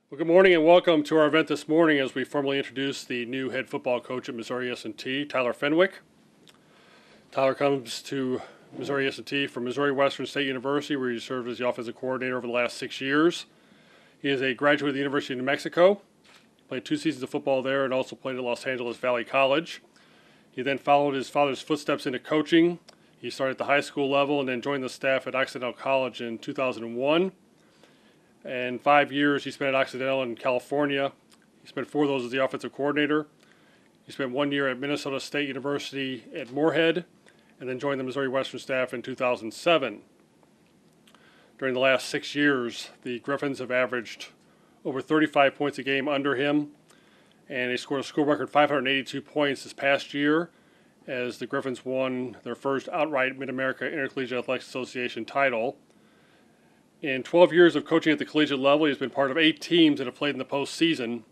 Well, good morning and welcome to our event this morning as we formally introduce the new head football coach at Missouri S&T, Tyler Fenwick. Tyler comes to Missouri S&T from Missouri Western State University, where he served as the offensive coordinator over the last 6 years. He is a graduate of the University of New Mexico, played 2 seasons of football there, and also played at Los Angeles Valley College. He then followed his father's footsteps into coaching. He started at the high school level and then joined the staff at Occidental College in 2001. And 5 years he spent at Occidental in California. He spent 4 of those as the offensive coordinator. He spent 1 year at Minnesota State University at Moorhead, and then joined the Missouri Western staff in 2007. During the last 6 years, the Griffins have averaged over 35 points a game under him, and they scored a school record 582 points this past year as the Griffins won their first outright Mid-America Intercollegiate Athletics Association title. In 12 years of coaching at the collegiate level, he's been part of 8 teams that have played in the postseason,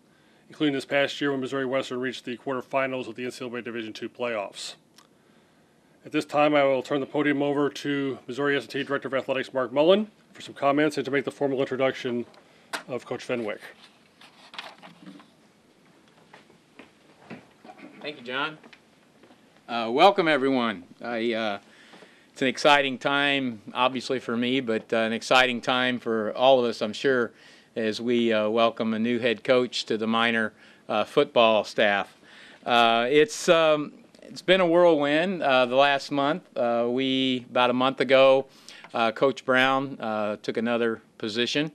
including this past year when Missouri Western reached the quarterfinals of the NCAA Division II playoffs. At this time, I will turn the podium over to Missouri S&T Director of Athletics, Mark Mullen, for some comments and to make the formal introduction of Coach Fenwick. Thank you, John. Welcome, everyone. It's an exciting time, obviously, for me, but an exciting time for all of us, I'm sure, as we welcome a new head coach to the minor football staff. It's been a whirlwind the last month. About a month ago, Coach Brown took another position,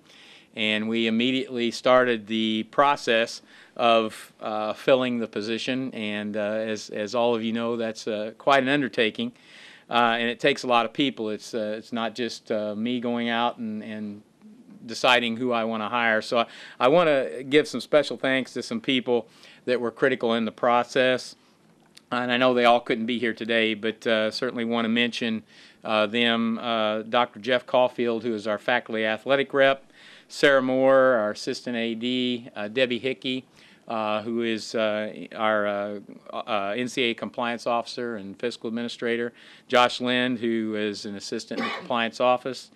and we immediately started the process of filling the position. And as all of you know, that's quite an undertaking. And it takes a lot of people. It's not just me going out and deciding who I want to hire. So I want to give some special thanks to some people that were critical in the process. And I know they all couldn't be here today, but certainly want to mention them. Dr. Jeff Caulfield, who is our faculty athletic rep, Sarah Moore, our assistant AD, Debbie Hickey, who is our NCAA compliance officer and fiscal administrator, Josh Lind, who is an assistant in the compliance office,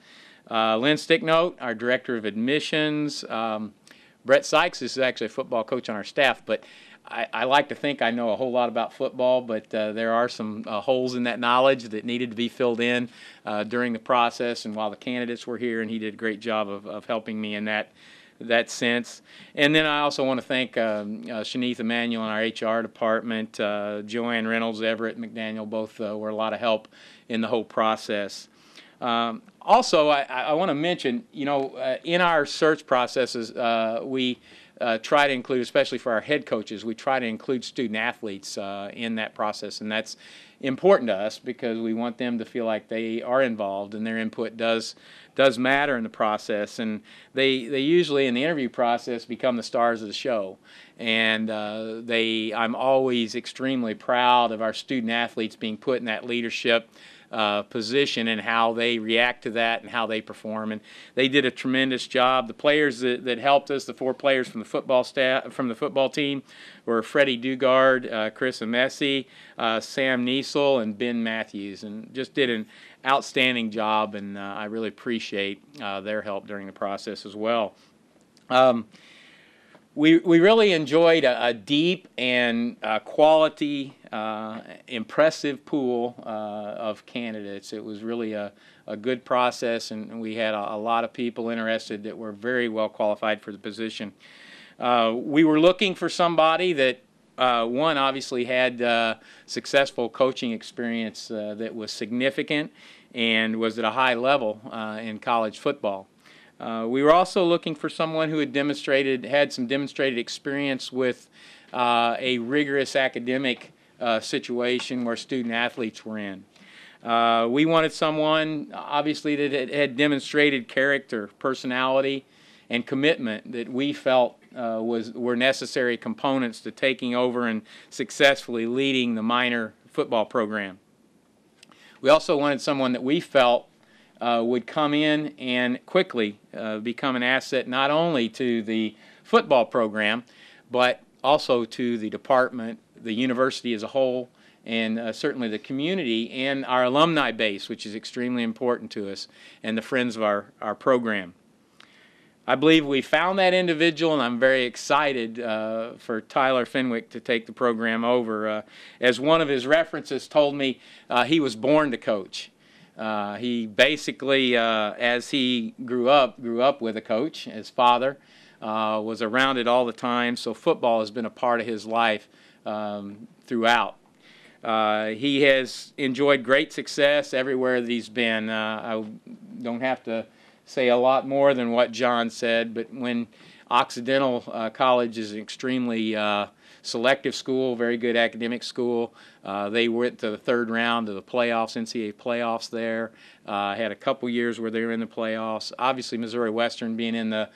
Lynn Sticknote, our director of admissions. Brett Sykes is actually a football coach on our staff, but I like to think I know a whole lot about football, but there are some holes in that knowledge that needed to be filled in during the process and while the candidates were here, and he did a great job of helping me in that sense. And then I also want to thank Shanice Emanuel in our HR department, Joanne Reynolds, Everett McDaniel, both were a lot of help in the whole process. Also, I want to mention, in our search processes, we try to include, especially for our head coaches, we try to include student athletes in that process, and that's important to us because we want them to feel like they are involved and their input does matter in the process. And they usually in the interview process become the stars of the show. And I'm always extremely proud of our student athletes being put in that leadership position and how they react to that and how they perform. And they did a tremendous job. The players that helped us, the 4 players from the football team, were Freddie Dugard, Chris Amesi, Sam Niesel, and Ben Matthews, and just did an outstanding job. And I really appreciate their help during the process as well. We really enjoyed a deep and quality, impressive pool of candidates. It was really a good process, and we had a lot of people interested that were very well qualified for the position. We were looking for somebody that, one, obviously had successful coaching experience that was significant and was at a high level in college football. We were also looking for someone who had some demonstrated experience with a rigorous academic situation where student athletes were in. We wanted someone, obviously, that had demonstrated character, personality, and commitment that we felt were necessary components to taking over and successfully leading the minor football program. We also wanted someone that we felt would come in and quickly become an asset not only to the football program, but also to the department, the university as a whole, and certainly the community and our alumni base, which is extremely important to us, and the friends of our program. I believe we found that individual, and I'm very excited for Tyler Fenwick to take the program over. As one of his references told me, he was born to coach. He basically, as he grew up with a coach. His father was around it all the time, so football has been a part of his life throughout. He has enjoyed great success everywhere that he's been. I don't have to say a lot more than what John said, but when Occidental College is an extremely selective school, very good academic school. They went to the third round of the playoffs, NCAA playoffs there. Had a couple years where they were in the playoffs. Obviously, Missouri Western being in the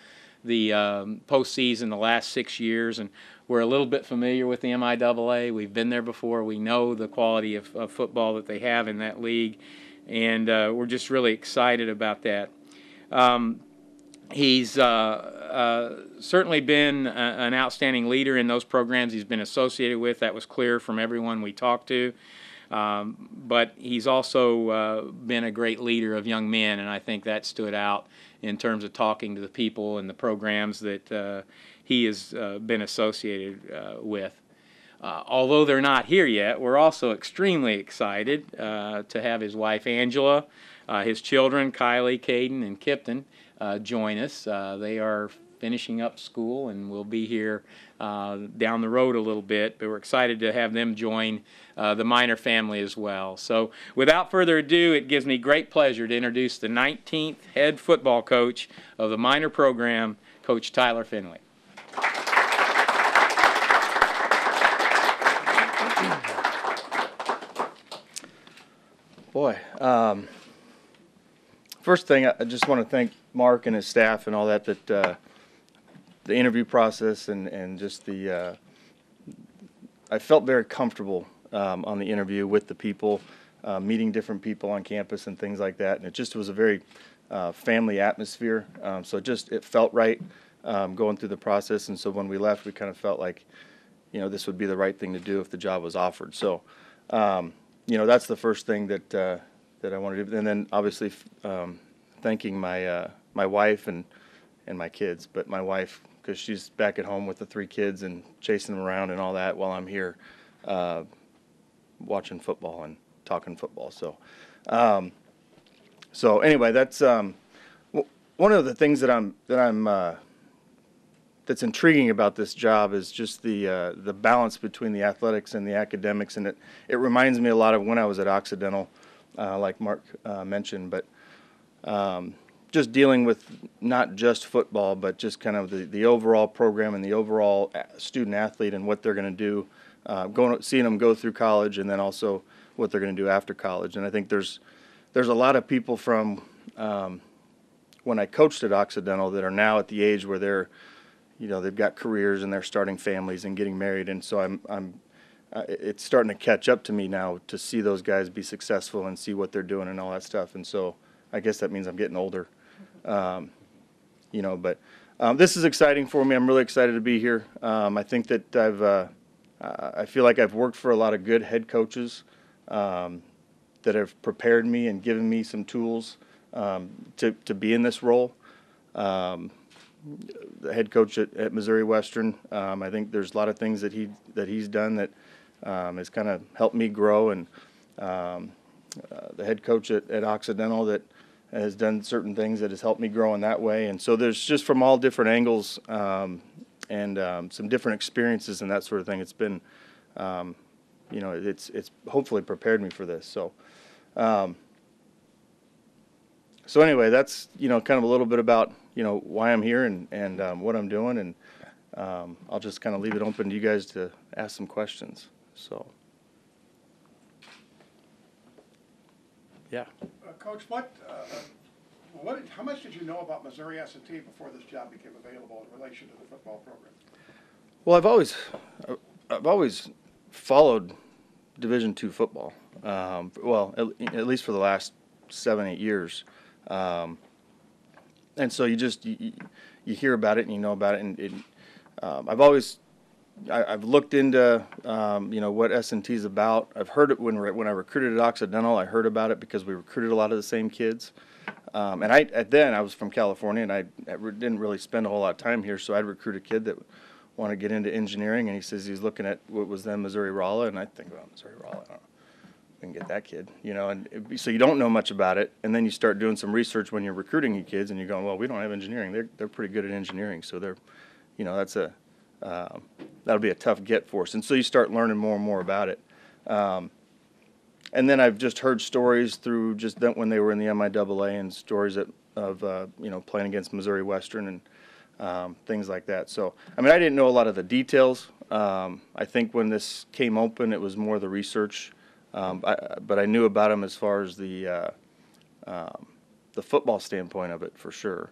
postseason the last 6 years, and we're a little bit familiar with the MIAA. We've been there before. We know the quality of football that they have in that league, and we're just really excited about that. He's certainly been an outstanding leader in those programs he's been associated with. That was clear from everyone we talked to. But he's also been a great leader of young men, and I think that stood out in terms of talking to the people and the programs that he has been associated with. Although they're not here yet, we're also extremely excited to have his wife Angela, his children Kylie, Caden, and Kipton join us. They are finishing up school and will be here down the road a little bit, but we're excited to have them join the Minor family as well. So without further ado, it gives me great pleasure to introduce the 19th head football coach of the Minor program, Coach Tyler Fenwick. Boy, first thing, I just want to thank Mark and his staff and all that the interview process and just I felt very comfortable on the interview with the people, meeting different people on campus and things like that, and it just was a very family atmosphere, so it felt right going through the process, and so when we left, we kind of felt like, this would be the right thing to do if the job was offered. So, that's the first thing that I wanted to do, and then obviously thanking my wife and my kids, but my wife, because she's back at home with the 3 kids and chasing them around and all that while I'm here watching football and talking football. So anyway, that's one of the things that's intriguing about this job is just the balance between the athletics and the academics, and it reminds me a lot of when I was at Occidental, like Mark mentioned, but just dealing with not just football, but just kind of the overall program and the overall student athlete and what they're going to do, seeing them go through college, and then also what they're going to do after college. And I think there's a lot of people from when I coached at Occidental that are now at the age where they've got careers and they're starting families and getting married, and so it's starting to catch up to me now to see those guys be successful and see what they're doing and all that stuff. And so I guess that means I'm getting older. But this is exciting for me. I'm really excited to be here. I think that I feel like I've worked for a lot of good head coaches that have prepared me and given me some tools to be in this role. The head coach at Missouri Western, I think there's a lot of things that he's done that has kind of helped me grow, and the head coach at Occidental that has done certain things that has helped me grow in that way. And so there's just from all different angles and some different experiences and that sort of thing. It's been, it's hopefully prepared me for this. So anyway, that's kind of a little bit about why I'm here and what I'm doing, and I'll just kind of leave it open to you guys to ask some questions. So yeah. Coach, how much did you know about Missouri S&T before this job became available in relation to the football program? Well, I've always followed Division II football. At least for the last 7-8 years. And so you hear about it and you know about it, and I've looked into what S&T is about. I've heard it when I recruited at Occidental. I heard about it because we recruited a lot of the same kids, Then I was from California, and I didn't really spend a whole lot of time here, so I'd recruit a kid that wanted to get into engineering, and he says he's looking at what was then Missouri Rolla, and I think, well, Missouri Rolla, I don't know. We can get that kid, so you don't know much about it, and then you start doing some research when you're recruiting your kids, and you're going, well, we don't have engineering. They're pretty good at engineering, so that'll be a tough get for us. And so you start learning more and more about it. And then I've just heard stories through just when they were in the MIAA and stories of playing against Missouri Western and things like that. So, I mean, I didn't know a lot of the details. I think when this came open, it was more the research. But I knew about them as far as the football standpoint of it, for sure.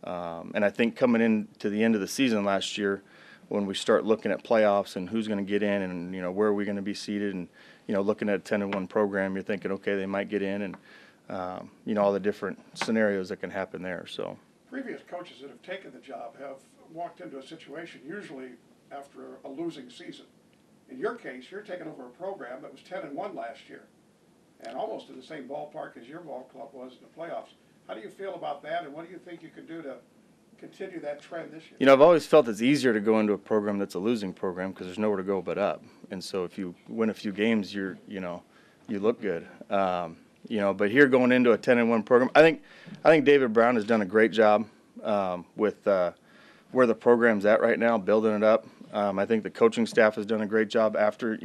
And I think coming into the end of the season last year, when we start looking at playoffs and who's going to get in and, where are we going to be seated and, looking at a 10-1 program, you're thinking, okay, they might get in and, all the different scenarios that can happen there. So Previous coaches that have taken the job have walked into a situation usually after a losing season. In your case, you're taking over a program that was 10-1 last year and almost in the same ballpark as your ball club was in the playoffs. How do you feel about that, and what do you think you can do to continue that trend this year? I've always felt it's easier to go into a program that's a losing program because there's nowhere to go but up. And so if you win a few games, you look good. But here going into a 10-1 program, I think David Brown has done a great job with where the program's at right now, building it up. I think the coaching staff has done a great job after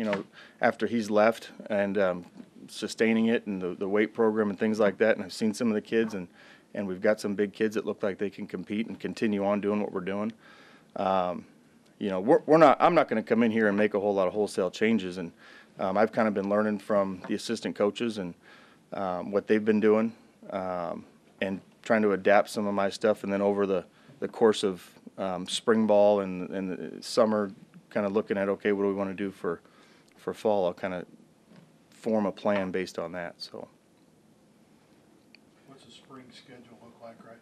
he's left and sustaining it and the weight program and things like that. And I've seen some of the kids and we've got some big kids that look like they can compete and continue on doing what we're doing. I'm not going to come in here and make a whole lot of wholesale changes. And I've kind of been learning from the assistant coaches and what they've been doing and trying to adapt some of my stuff. And then over the course of spring ball and the summer, kind of looking at, okay, what do we want to do for fall? I'll kind of form a plan based on that. So. What's the spring schedule look like right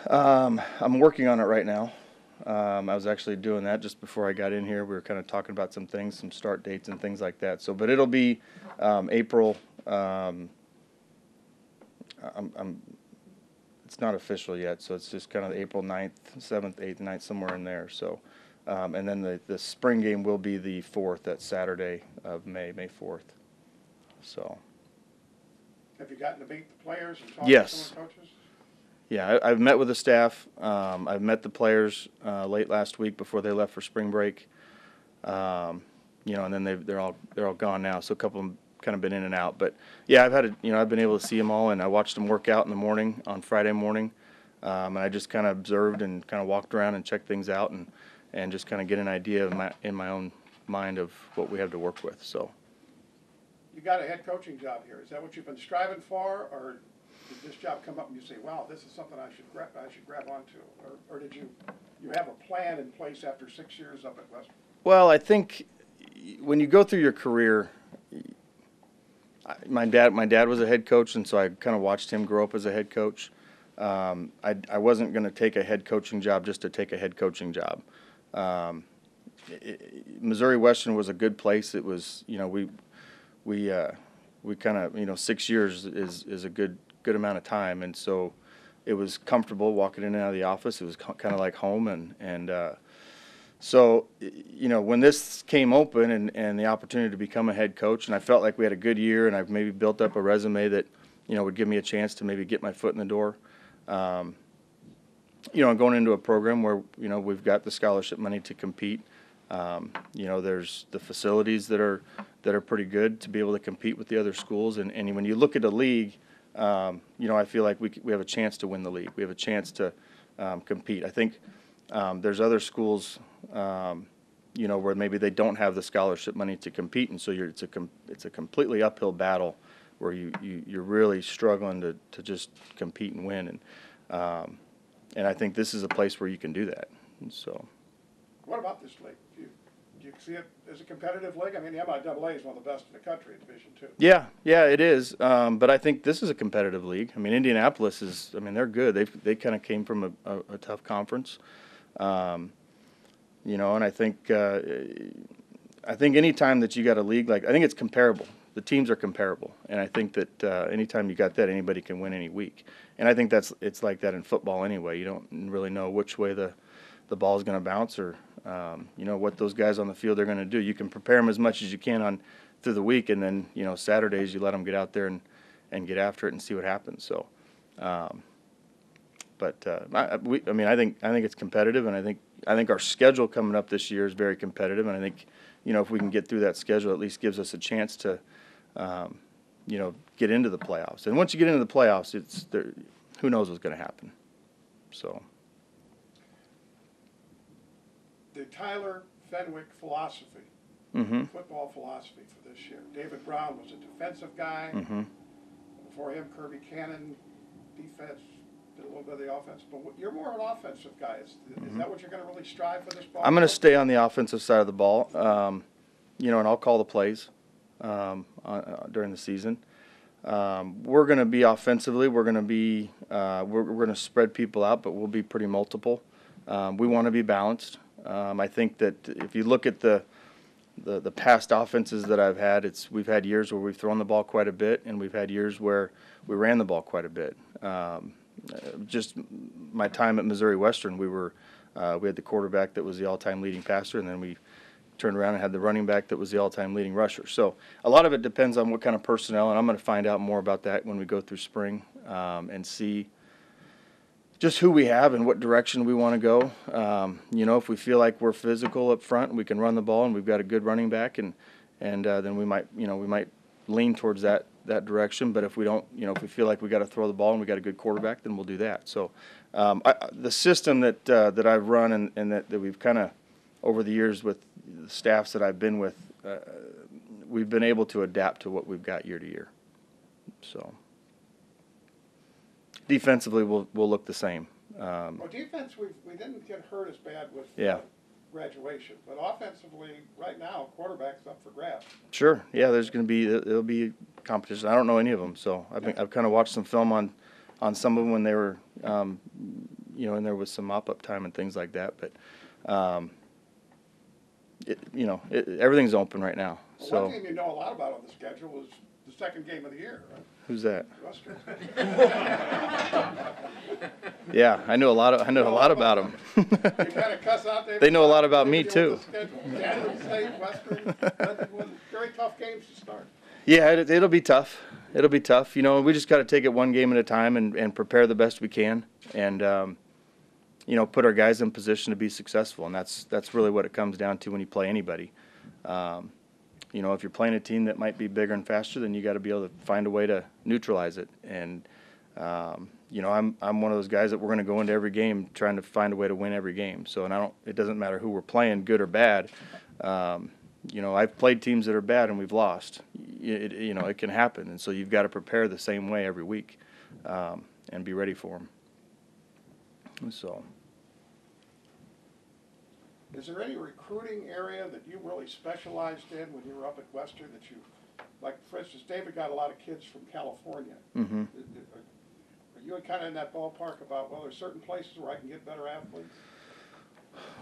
now? I'm working on it right now. I was actually doing that just before I got in here. We were kind of talking about some things, some start dates and things like that. So, but it'll be April. It's not official yet, so it's just kind of April 9th, 7th, 8th, 9th, somewhere in there. So, and then the spring game will be the 4th, that Saturday of May 4th. So. Have you gotten to meet the players and talk Yes. to some of the coaches? Yeah, I've met with the staff. I've met the players late last week before they left for spring break. And then they're all gone now. So a couple of them kind of been in and out. But yeah, I've been able to see them all, and I watched them work out in the morning on Friday morning. And I just kind of observed and kind of walked around and checked things out and just kind of get an idea in my own mind of what we have to work with. So. You got a head coaching job here. Is that what you've been striving for, or did this job come up and you say, wow, this is something I should grab onto? Or did you have a plan in place after 6 years up at Western? Well, I think when you go through your career, my dad was a head coach, and so I kind of watched him grow up as a head coach. I wasn't going to take a head coaching job just to take a head coaching job. Missouri Western was a good place. It was, we kind of, 6 years is a good amount of time, and so it was comfortable walking in and out of the office. It was kind of like home, and so when this came open and the opportunity to become a head coach, and I felt like we had a good year, and I've maybe built up a resume that would give me a chance to maybe get my foot in the door. And going into a program where we've got the scholarship money to compete. There's the facilities that are pretty good to be able to compete with the other schools. And when you look at a league, I feel like we have a chance to win the league. We have a chance to compete. I think there's other schools, where maybe they don't have the scholarship money to compete, and so it's a completely uphill battle where you're really struggling to just compete and win. And I think this is a place where you can do that. And so. What about this league? Do you see it as a competitive league? I mean, the MIAA is one of the best in the country in Division II. Yeah, it is. But I think this is a competitive league. I mean, Indianapolis they're good. They kind of came from a tough conference. And I think any time that you got a league I think it's comparable the teams are comparable, and I think that anytime you got that, anybody can win any week. And I think it's like that in football anyway. You don't really know which way the ball is going to bounce, or what those guys on the field are going to do. You can prepare them as much as you can through the week, and then Saturdays you let them get out there and get after it and see what happens. So, I think it's competitive, and I think our schedule coming up this year is very competitive, and I think if we can get through that schedule, at least gives us a chance to get into the playoffs. And once you get into the playoffs, who knows what's going to happen. So. The Tyler Fenwick philosophy, football philosophy for this year. David Brown was a defensive guy. Before him, Kirby Cannon, defense, did a little bit of the offense. But you're more an offensive guy. Is that what you're going to really strive for this ball? I'm going to stay on the offensive side of the ball, and I'll call the plays during the season. We're going to be offensively. We're going to be we're going to spread people out, but we'll be pretty multiple. We want to be balanced. I think that if you look at the past offenses that I've had, we've had years where we've thrown the ball quite a bit, and we've had years where we ran the ball quite a bit. Just my time at Missouri Western, we had the quarterback that was the all-time leading passer, and then we turned around and had the running back that was the all-time leading rusher. So a lot of it depends on what kind of personnel, and I'm going to find out more about that when we go through spring and see just who we have and what direction we want to go. If we feel like we're physical up front, we can run the ball, and we've got a good running back, and then we might lean towards that direction. But if we don't, if we feel like we got to throw the ball and we got a good quarterback, then we'll do that. So the system that I've run and that we've kind of over the years with the staffs that I've been with, we've been able to adapt to what we've got year to year. So. Defensively, we'll look the same. Well, defense, we didn't get hurt as bad with graduation, but offensively, right now, quarterback's up for grabs. Sure, yeah. There'll be competition. I don't know any of them, so I've kind of watched some film on some of them when they were, and there was some mop-up time and things like that. But everything's open right now. Well, so one team you know a lot about on the schedule is the second game of the year, right? Who's that? Western. Yeah, I know a lot about them. You kind of cuss out there. They know a lot about me too. Catholic State, Western, very tough games to start. Yeah, it'll be tough. It'll be tough. We just got to take it one game at a time and prepare the best we can, and put our guys in position to be successful. And that's really what it comes down to when you play anybody. If you're playing a team that might be bigger and faster, then you got to be able to find a way to neutralize it. And I'm one of those guys that we're going to go into every game trying to find a way to win every game. So, it doesn't matter who we're playing, good or bad. I've played teams that are bad and we've lost. It can happen, and so you've got to prepare the same way every week and be ready for them. So. Is there any recruiting area that you really specialized in when you were up at Western that you, like, for instance, David got a lot of kids from California. Mm-hmm. Are you kind of in that ballpark about, well, there's certain places where I can get better athletes?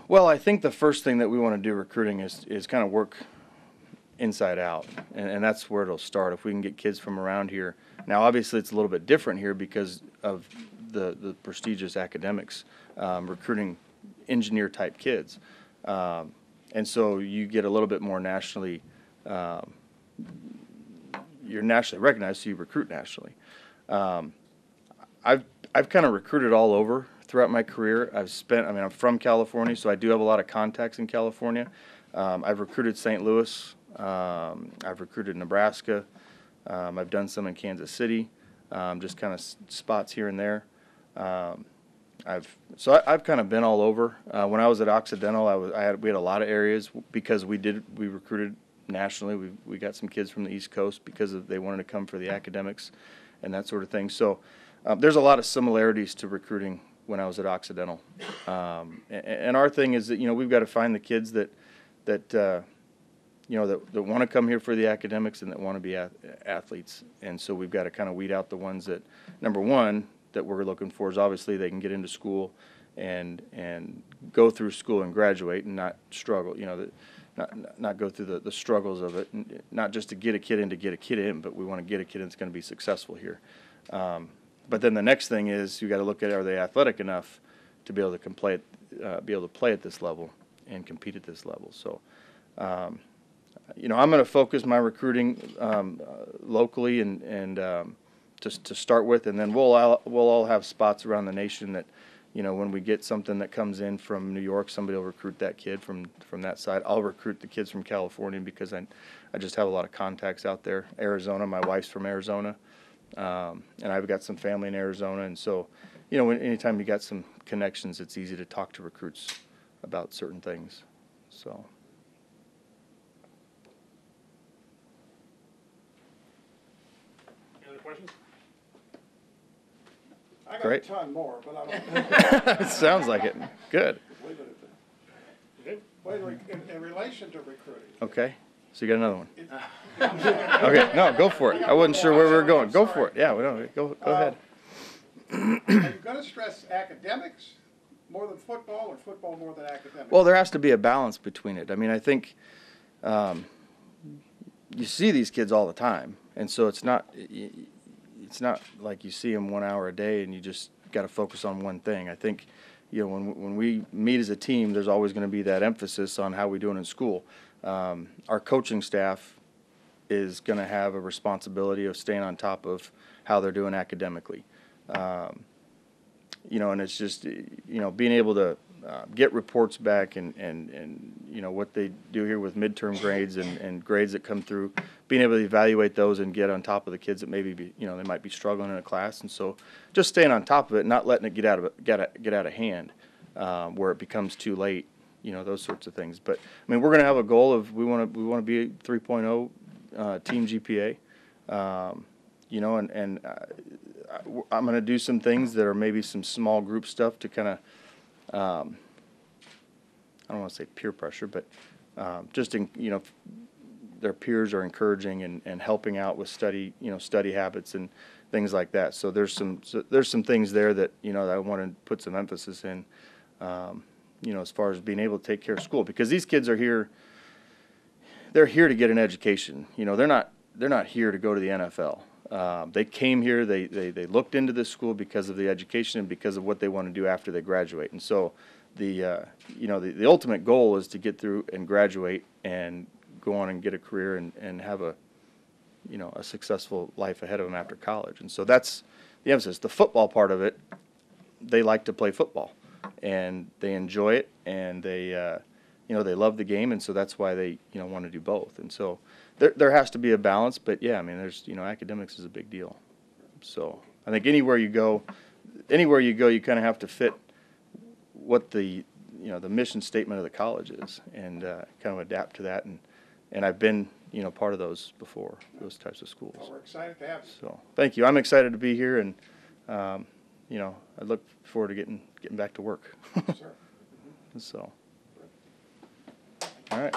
Well, I think the first thing that we want to do recruiting is kind of work inside out, and that's where it'll start. If we can get kids from around here. Now, obviously, it's a little bit different here because of the prestigious academics recruiting engineer-type kids. And so you get a little bit more nationally, you're nationally recognized, so you recruit nationally. I've kind of recruited all over throughout my career. I'm from California, so I do have a lot of contacts in California. I've recruited St. Louis. I've recruited Nebraska. I've done some in Kansas City, just kind of spots here and there. I've kind of been all over. When I was at Occidental, we had a lot of areas because we recruited nationally. We got some kids from the East Coast because they wanted to come for the academics and that sort of thing. So there's a lot of similarities to recruiting when I was at Occidental. And our thing is that we've got to find the kids that want to come here for the academics and that want to be athletes. And so we've got to kind of weed out the ones that, number one, that we're looking for is obviously they can get into school and go through school and graduate and not struggle. not go through the struggles of it, and not just to get a kid in, but we want to get a kid in that's going to be successful here. But then the next thing is you got to look at, are they athletic enough to be able to play at this level and compete at this level. So, you know, I'm going to focus my recruiting locally and just to start with, and then we'll all have spots around the nation that, you know, when we get something that comes in from New York, somebody will recruit that kid from that side. I'll recruit the kids from California because I just have a lot of contacts out there. Arizona, my wife's from Arizona, and I've got some family in Arizona, and so, you know, anytime you got some connections, it's easy to talk to recruits about certain things. So. Any other questions? I got Great. a ton more, but I don't. Sounds like it. Good. Leave it at that. Okay. Well, in relation to recruiting. Okay. So you got another one. I'm sorry. Okay. No, go for it. I wasn't sure where we were going. Go for it. Yeah. We don't. Go ahead. Are you going to stress academics more than football, or football more than academics? Well, there has to be a balance between it. I mean, I think you see these kids all the time, and so it's not like you see them 1 hour a day and you just got to focus on one thing. I think, you know, when we meet as a team, there's always going to be that emphasis on how we're doing in school. Our coaching staff is going to have a responsibility of staying on top of how they're doing academically. You know, and it's just, you know, being able to get reports back and you know, what they do here with midterm grades and grades that come through, being able to evaluate those and get on top of the kids that maybe you know, they might be struggling in a class. And so just staying on top of it, not letting it get out of hand where it becomes too late, you know, those sorts of things. But I mean, we're going to have a goal of we want to be 3.0 team GPA. You know, and I'm going to do some things that are maybe some small group stuff to kind of, I don't want to say peer pressure, but just in, you know, their peers are encouraging and helping out with study habits and things like that. So there's some things there that, you know, that I want to put some emphasis in, you know, as far as being able to take care of school, because these kids are here. They're here to get an education. You know, they're not here to go to the NFL. They came here, they looked into this school because of the education and because of what they want to do after they graduate. And so the ultimate goal is to get through and graduate and go on and get a career and have a successful life ahead of them after college. And so that's the emphasis. The football part of it, they like to play football and they enjoy it, and they love the game, and so that's why they want to do both. And so there has to be a balance, but yeah, I mean, there's academics is a big deal. So I think anywhere you go, you kind of have to fit what the mission statement of the college is, and kind of adapt to that. And I've been part of those before, those types of schools. Well, we're excited to have you. So thank you. I'm excited to be here, and I look forward to getting back to work. Sir. So all right.